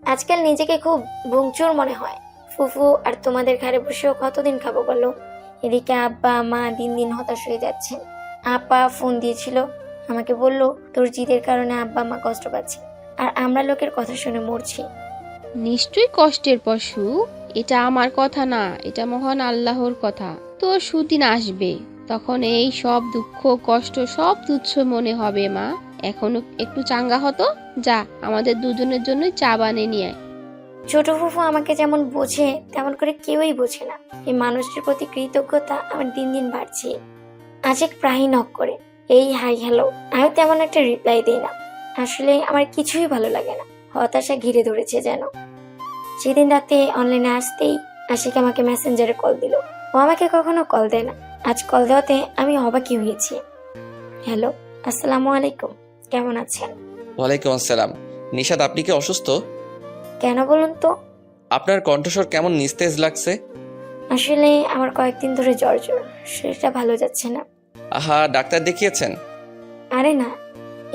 আজকাল নিজেকে খুব ভুংচুর মনে হয়। ফুফু আর তোমাদের ঘরে বসেও কতদিন খাবো বলো? এদিকে আব্বা মা দিন দিন হতাশ হয়ে যাচ্ছেন। আপা ফোন দিয়েছিল, আমাকে বলল তোর জিদের কারণে আব্বা মা কষ্ট পাচ্ছে আর আমরা লোকের কথা শুনে মরছি। নিশ্চয়ই কষ্টের পর সুখ। এটা আমার কথা না, এটা মহান আল্লাহর কথা। তো সুদিন আসবে, তখন এই সব দুঃখ কষ্ট সব তুচ্ছ মনে হবে। মা এখনো একটু চাঙ্গা হতো। যা, আমাদের দুজনের জন্যই চা বানিয়ে নিয়ে আয়। ছোট ফুফু আমাকে যেমন বোঝে তেমন করে কেউই বোঝে না। এই মানুষটির প্রতি কৃতজ্ঞতা আমার দিন দিন বাড়ছে। আশিক প্রায়ই নক করে, এই হাই হ্যালো, আমি তেমন একটা রিপ্লাই দিই না। আসলে আমার কিছুই ভালো লাগে না, হতাশা ঘিরে ধরেছে যেন। সেদিন রাতে অনলাইনে আসতেই আশিক আমাকে মেসেঞ্জারে কল দিল। ও আমাকে কখনো কল দেয় না, আজ কল দেওয়াতে আমি অবাকই হয়েছি। হ্যালো, আসসালামু আলাইকুম, কেমন আছেন? ওয়ালাইকুম আসসালাম। নিশাদ, আপনি কি অসুস্থ? কেন বলুন তো? আপনার কণ্ঠস্বর কেমন নিস্তেজ লাগছে। আসলে আমার কয়েকদিন ধরে জ্বর, শরীরটা ভালো যাচ্ছে না। আহা, ডাক্তার দেখিয়েছেন? আরে না,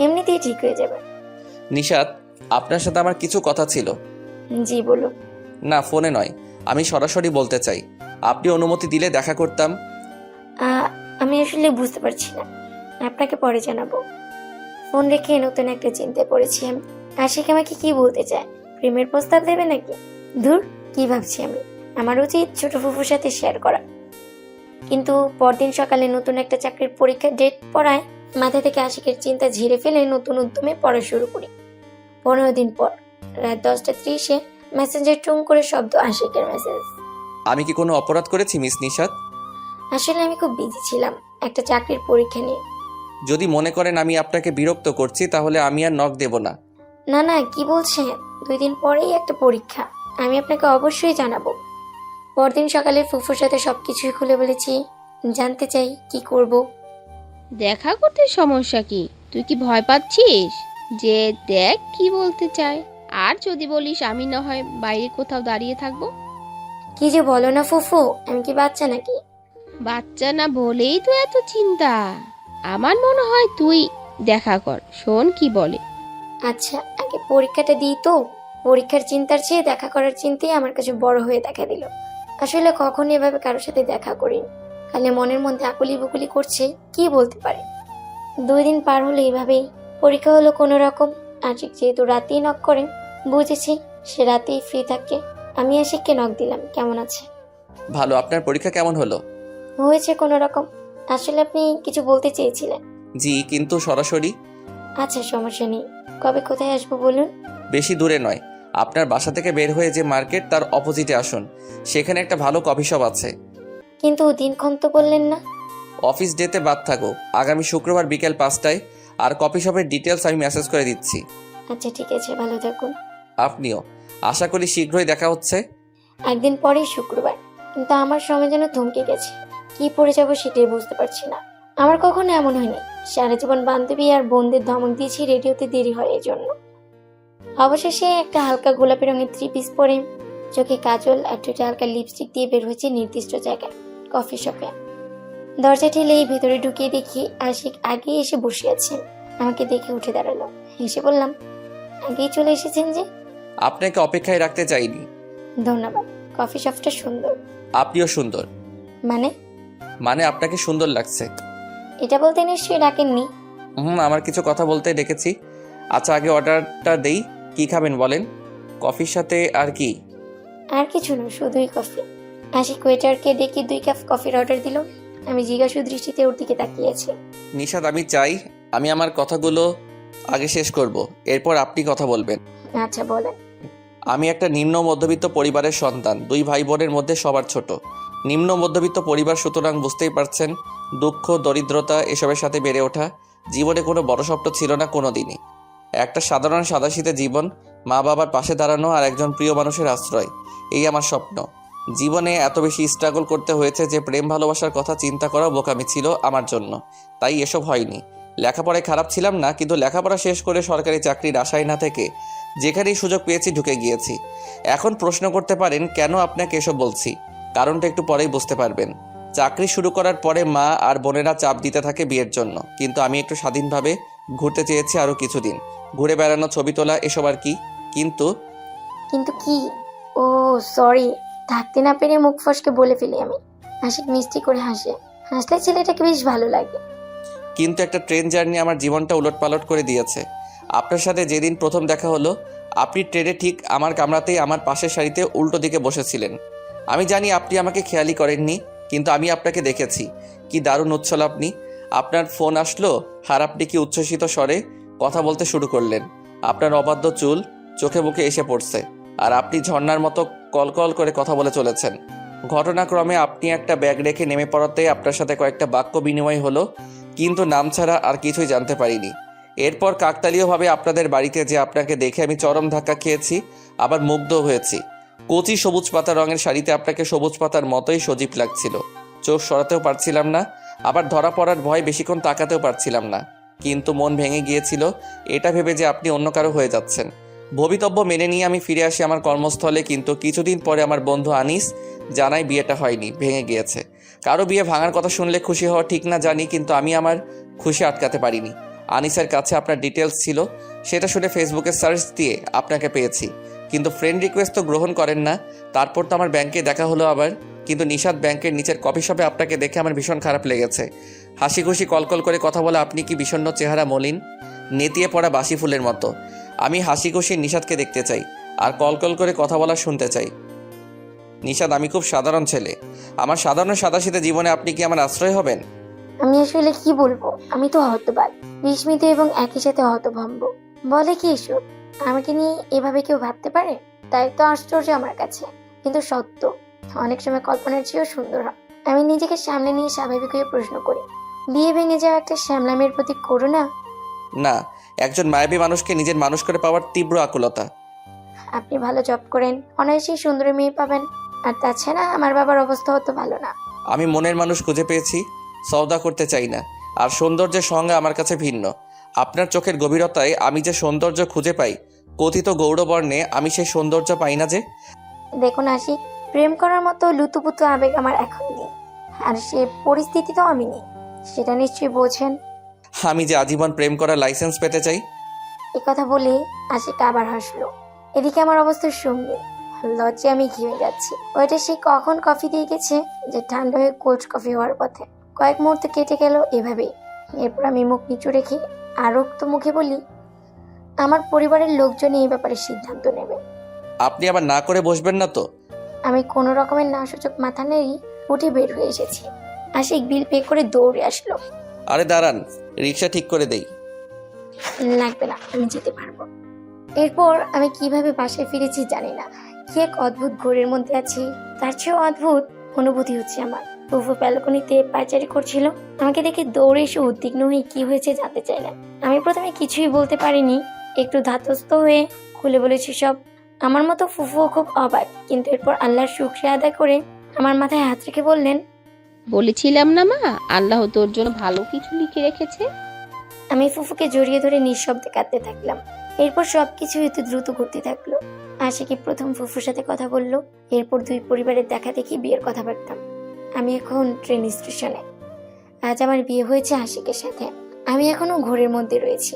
এমনিতেই ঠিক হয়ে যাবে। নিশাদ, আপনার সাথে আমার কিছু কথা ছিল। জি বলুন। না, ফোনে নয়, আমি সরাসরি বলতে চাই। আপনি অনুমতি দিলে দেখা করতাম। আমি আসলে বুঝতে পারছি না, আপনাকে পরে জানাবো। ফোন রেখে নতুন একটা চিন্তায় পড়েছি আমি। আশিক আমাকে কি বলতে চায়? প্রেমের প্রস্তাব দেবে নাকি? ধুর, কি ভাবছি আমি। আমার উচিত ছোট ফুফুর সাথে শেয়ার করা। কিন্তু পরদিন সকালে নতুন একটা চাকরির পরীক্ষার ডেট পড়ায় মাথা থেকে আশিকের চিন্তা ঝেড়ে ফেলে নতুন উদ্যমে পড়া শুরু করি। 15 দিন পর রাত 10:30 মেসেঞ্জার টুং করে শব্দ, আশিকের মেসেজ। আমি কি কোনো অপরাধ করেছি মিস নিশাদ? আসলে আমি খুব বিজি ছিলাম একটা চাকরির পরীক্ষা নিয়ে। যদি মনে করেন আমি আপনাকে বিরক্ত করছি তাহলে আমি আর নক দেব না। না না, কি বলছেন? 2 দিন পরেই একটা পরীক্ষা, আমি আপনাকে অবশ্যই জানাবো। পরদিন সকালে ফুফুর সাথে সবকিছুই খুলে বলেছি। জানতে চাই কি করব। দেখা করতে সমস্যা কি? তুই কি ভয় পাচ্ছিস? যে দেখ কি বলতে চায়। আর যদি বলিস আমি না হয় বাইরে কোথাও দাঁড়িয়ে থাকবো। কি যে বলো না ফুফু, আমি কি বাচ্চা নাকি? বাচ্চা না বলেই তো এত চিন্তা। আমার মনে হয় তুই দেখা কর, শোন কি বলে। আচ্ছা, আগে পরীক্ষাটা দিই তো। পরীক্ষার চিন্তার চেয়ে দেখা করার চিন্তাই আমার কাছে বড় হয়ে দেখা দিল। আসলে কখনো এভাবে কারোর সাথে দেখা করিনি, খালি মনের মধ্যে আকুলি বুকুলি করছে, কি বলতে পারে। 2 দিন পার হলো এইভাবেই। পরীক্ষা হলো কোনো রকম। আশিক যেহেতু রাতেই নক করেন, বুঝেছি সে রাতেই ফ্রি থাকে। আমি আশিককে নক দিলাম, কেমন আছে? ভালো। আপনার পরীক্ষা কেমন হলো? হয়েছে কোনো রকম। আসলে আপনি কিছু বলতে চেয়েছিলেন। জি, কিন্তু সরাসরি। আচ্ছা, সমস্যা নেই। কবে কোথায় আসবো বলুন? বেশি দূরে নয়, আপনার বাসা থেকে বের হয়ে যে মার্কেট তার অপোজিটে আসুন। সেখানে একটা ভালো কফি শপ আছে। কিন্তু দিনক্ষণ তো বললেন না। অফিস ডেতে বাদ থাকো। আগামী শুক্রবার বিকেল 5টায়। আর কফি শপের ডিটেলস আমি মেসেজ করে দিচ্ছি। আচ্ছা ঠিক আছে, ভালো থাকুন। আপনিও। আশা করি শীঘ্রই দেখা হচ্ছে। একদিন পরেই শুক্রবার, কিন্তু আমার সময় যেন থমকে গেছে। কি পড়ে যাবো সেটাই বুঝতে পারছি না। আমার কখনো এমন হয়নি। সারা জীবন বান্ধবী আর বোনদের ধমক দিয়েছি রেডিওতে দেরি হয় এই জন্য। অবশেষে একটা হালকা গোলাপি রঙের 3 পিস পরে, চোখে কাজল আর ঠোঁটে হালকা লিপস্টিক দিয়ে বের হয়েছে নির্দিষ্ট জায়গায়, কফি শপে। দরজা ঠেলেই ভেতরে ঢুকিয়ে দেখি আশিক আগেই এসে বসে আছেন। আমাকে দেখে উঠে দাঁড়ালো। হেসে বললাম, আগেই চলে এসেছেন যে? আপনাকে অপেক্ষায় রাখতে চাইনি। ধন্যবাদ, কফি শপটা সুন্দর। আপনিও সুন্দর। মানে আপনাকে সুন্দর লাগছে। এটা বলতে নিশ্চয়ই ডাকেননি? আমার কিছু কথা বলতে ডেকেছি। আচ্ছা, আগে অর্ডারটা দেই। কি খাবেন বলেন? কফির সাথে আর কি? আর কিছু না, শুধুই কফি। আশিক ওয়েটারকে ডেকে 2 কাপ কফির অর্ডার দিল। আমি জিজ্ঞাসু দৃষ্টিতে ওর দিকে তাকিয়েছি। নিশাদ, আমি চাই আমি আমার কথাগুলো আগে শেষ করব, এরপর আপনি কথা বলবেন। আচ্ছা বলেন। আমি একটা নিম্ন মধ্যবিত্ত পরিবারের সন্তান। 2 ভাই বোনের মধ্যে সবার ছোট। নিম্ন মধ্যবিত্ত পরিবার, সুতরাং বুঝতেই পারছেন, দুঃখ দরিদ্রতা এসবের সাথে বেড়ে ওঠা। জীবনে কোনো বড় স্বপ্ন ছিল না কোনো দিনই। একটা সাধারণ সাদাসিধে জীবন, মা বাবার পাশে দাঁড়ানো আর একজন প্রিয় মানুষের আশ্রয়, এই আমার স্বপ্ন। জীবনে এত বেশি স্ট্রাগল করতে হয়েছে যে প্রেম ভালোবাসার কথা চিন্তা করা বোকামি ছিল আমার জন্য। তাই এসব হয়নি। লেখাপড়ায় খারাপ ছিলাম না, কিন্তু লেখাপড়া শেষ করে সরকারি চাকরির আশায় না থেকে যেখানেই সুযোগ পেয়েছি ঢুকে গিয়েছি। এখন প্রশ্ন করতে পারেন কেন আপনাকে এসব বলছি। কারণটা একটু পরেই বুঝতে পারবেন। চাকরি শুরু করার পরে মা আর বোনেরা চাপ দিতে থাকে বিয়ের জন্য, কিন্তু আমি একটু স্বাধীনভাবে ঘুরতে চেয়েছি আরও কিছুদিন। ঘুরে বেড়ানো, ছবি তোলা, এসব আর কি। কিন্তু কি? ও সরি, থাকতে না পেরে মুখ ফসকে বলে ফেলি আমি। আশিক মিষ্টি করে হাসে। হাসলে ছেলেটাকে বেশ ভালো লাগে। কিন্তু একটা ট্রেন জার্নি আমার জীবনটা উলটপালট করে দিয়েছে। আপনার সাথে যেদিন প্রথম দেখা হলো, আপনি ট্রেনে ঠিক আমার কামরাতেই আমার পাশের সারিতে উল্টো দিকে বসেছিলেন। আমি জানি আপনি আমাকে খেয়ালই করেননি, কিন্তু আমি আপনাকে দেখেছি। কি দারুণ উচ্ছল আপনি! আপনার ফোন আসলো আর আপনি কি উচ্ছ্বসিত স্বরে কথা বলতে শুরু করলেন। আপনার অবাধ্য চুল চোখে মুখে এসে পড়ছে, আর আপনি ঝর্ণার মতো কলকল করে কথা বলে চলেছেন। ঘটনাক্রমে আপনি একটা ব্যাগ রেখে নেমে পড়াতে আপনার সাথে কয়েকটা বাক্য বিনিময় হলো, কিন্তু নাম ছাড়া আর কিছুই জানতে পারিনি। এরপর কাকতালীয়ভাবে আপনাদের বাড়িতে যে আপনাকে দেখে আমি চরম ধাক্কা খেয়েছি, আবার মুগ্ধ হয়েছি। কচি সবুজ পাতা রঙের শাড়িতে আপনাকে সবুজ পাতার মতোই সজীব লাগছিল। চোখ সরাতেও পারছিলাম না, আবার ধরা পড়ার ভয় বেশিক্ষণ তাকাতেও পারছিলাম না। কিন্তু মন ভেঙে গিয়েছিল এটা ভেবে যে আপনি অন্য কারো হয়ে যাচ্ছেন। ভবিতব্য মেনে নিয়ে আমি ফিরে আসি আমার কর্মস্থলে, কিন্তু কিছুদিন পরে আমার বন্ধু আনিস জানায় বিয়েটা হয়নি, ভেঙে গিয়েছে। কারো বিয়ে ভাঙার কথা শুনলে খুশি হওয়া ঠিক না জানি, কিন্তু আমি আমার খুশি আটকাতে পারিনি। আনিসের কাছে আপনার ডিটেলস ছিল, সেটা শুনে ফেসবুকে সার্চ দিয়ে আপনাকে পেয়েছি, কিন্তু ফ্রেন্ড রিকোয়েস্ট তো গ্রহণ করেন না। তারপর তো আমার ব্যাংকে দেখা হলো আবার, কিন্তু নিশাদ ব্যাংকের নিচের কফি শপে আপনাকে দেখে আমার ভীষণ খারাপ লেগেছে। হাসি খুশি কলকল করে কথা বলে আপনি কি বিষণ্ণ চেহারা, মলিন, নেতিয়ে পড়া বাসি ফুলের মতো। আমি হাসি খুশি নিশাদকে দেখতে চাই, আর কলকল করে কথা বলা শুনতে চাই। নিশাদ, আমি খুব সাধারণ ছেলে। আমার সাধারণ সাদাসিধে জীবনে আপনি কি আমার আশ্রয় হবেন? আমি আসলে কি বলবো, আমি তো হতবাক, বিস্মিত এবং একই সাথে হতভম্ব। বলে কি এসব? আমাকে নিয়ে এভাবে কেউ ভাবতে পারে? তাই তো আশ্চর্য আমার কাছে, কিন্তু সত্য। অনেক সময় কল্পনার চেয়েও সুন্দর হয়। আমি নিজেকে সামনে নিয়ে স্বাভাবিক হয়ে প্রশ্ন করি, বিয়ে ভেঙে যাওয়া একটা শ্যামলামের প্রতি করুণা? না, একজন মায়াবী মানুষকে নিজের মানুষ করে পাওয়ার তীব্র আকুলতা। আপনি ভালো জব করেন, অনায়াসেই সুন্দরী মেয়ে পাবেন। আর তাছাড়া আমার বাবার অবস্থাও তো ভালো না। আমি মনের মানুষ খুঁজে পেয়েছি, সওদা করতে চাই না। আর সৌন্দর্যের সঙ্গে আমার কাছে ভিন্ন। আপনার চোখের গভীরতায় আমি যে সৌন্দর্য খুঁজে পাই, কথিত গৌরবর্ণে আমি সেই সৌন্দর্য পাই না যে। দেখুন আশিক, প্রেম করার মতো লুতুপুতু আবেগ আমার এখন নেই, আর সে পরিস্থিতিতেও আমি নেই, সেটা নিশ্চয়ই বোঝেন। আমি যে আজীবন প্রেম করার লাইসেন্স পেতে চাই। এ কথা বলে আশিক আবার হাসলো। এদিকে আমার অবস্থা সঙ্গে লজ্জে আমি ঘিরে যাচ্ছি। ওইটা সে কখন কফি দিয়ে গেছে যে ঠান্ডা হয়ে কোল্ড কফি হওয়ার পথে। কয়েক মুহূর্ত কেটে গেল এভাবেই। এরপর আমি মুখ নিচু রেখে আরক্ত মুখে বলি, আমার পরিবারের লোকজন এই ব্যাপারে সিদ্ধান্ত নেবে। আপনি আবার না করে বসবেন না তো? আমি কোনো রকমের না সূচক মাথা নেড়ে উঠে বের হয়ে এসেছি। আশিক বিল পে করে দৌড়ে আসলো। আরে দাঁড়ান, রিক্সা ঠিক করে দেই। লাগবে না, আমি যেতে পারবো। এরপর আমি কিভাবে বাসায় ফিরেছি জানি না। কি এক অদ্ভুত ঘোরের মধ্যে আছি, তার চেয়েও অদ্ভুত অনুভূতি হচ্ছে আমার। ফুফু ব্যালকনিতে পায়চারি করছিল, আমাকে দেখে দৌড়ে এসে উদ্বিগ্ন হয়ে কি হয়েছে জানতে চাইলেন। আমি প্রথমে কিছুই বলতে পারিনি, একটু ধাতস্থ হয়ে খুলে বলেছি সব। আমার মতো ফুফুও খুব অবাক, কিন্তু এরপর আল্লাহর শুকরিয়া আদায় করে আমার মাথায় হাত রেখে বললেন, বলেছিলাম না মা, আল্লাহ তোর জন্য ভালো কিছু লিখে রেখেছে। আমি ফুফুকে জড়িয়ে ধরে নিঃশব্দে কাঁদতে থাকলাম। এরপর সবকিছু এত দ্রুত ঘটতে থাকলো। আশিকি প্রথম ফুফুর সাথে কথা বললো, এরপর দুই পরিবারের দেখা দেখি বিয়ের কথাবার্তা। আমি এখন ট্রেন স্টেশনে। আজ আমার বিয়ে হয়েছে আশিকের সাথে। আমি এখনো ঘোরের মধ্যে রয়েছি।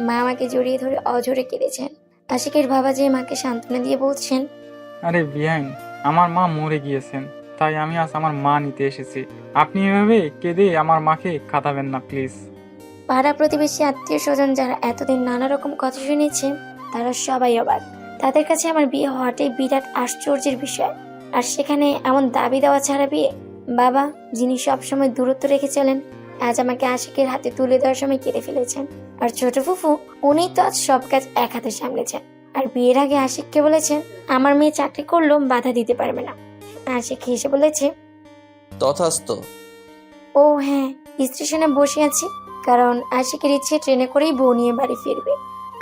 মা আমাকে জড়িয়ে ধরে অঝরে কেঁদেছেন। আশিকের বাবা যে মাকে সান্ত্বনা দিয়ে বলছেন, আরে বিহাইন, আমার মা মরে গিয়েছেন, তাই আমি আজ আমার মা নিতে এসেছি। আপনি এভাবে কেঁদে আমার মাকে কাঁদাবেন না প্লিজ। পাড়া প্রতিবেশী আত্মীয় স্বজন যারা এতদিন নানা রকম কথা শুনেছে, তারা সবাই অবাক। তাদের কাছে আমার বিয়ে হওয়াটাই বিরাট আশ্চর্যের বিষয়। আর সেখানে এমন দাবি দেওয়া ছাড়া বিয়ে। বাবা, যিনি সবসময় দূরত্ব রেখে চলেন, আজ আমাকে আশিকের হাতে তুলে দেওয়ার সময় কেঁদে ফেলেছেন। আর ছোট ফুফু, উনিই তো আজ সব কাজ এক হাতে সামলেছেন। আর বিয়ের আগে আশিককে বলেছেন আমার মেয়ে চাকরি করলেও বাধা দিতে পারবে না। আশিক হেসে বলেছে, তথাস্তু। ও হ্যাঁ, স্টেশনে বসে আছি, কারণ আশিকের ইচ্ছে ট্রেনে করেই বউ নিয়ে বাড়ি ফিরবে।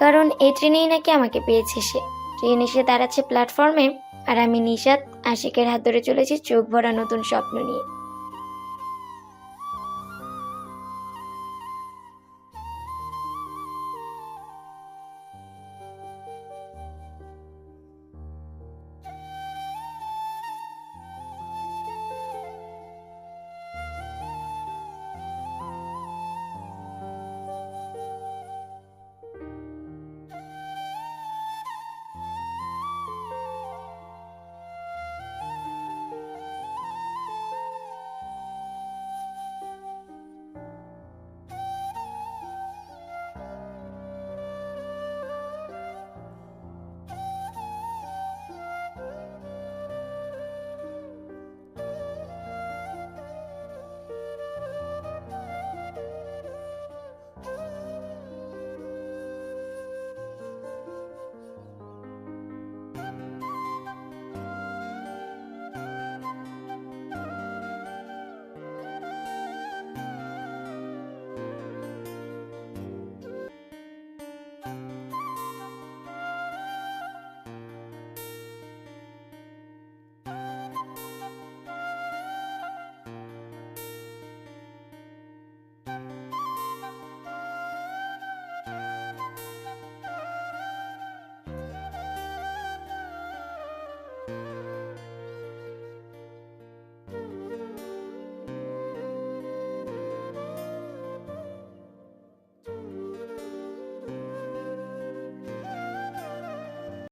কারণ এই ট্রেনেই নাকি আমাকে পেয়েছে সে। ট্রেন এসে দাঁড়াচ্ছে প্ল্যাটফর্মে, আর আমি নিশাত আশিকের হাত ধরে চলেছি চোখ ভরা নতুন স্বপ্ন নিয়ে।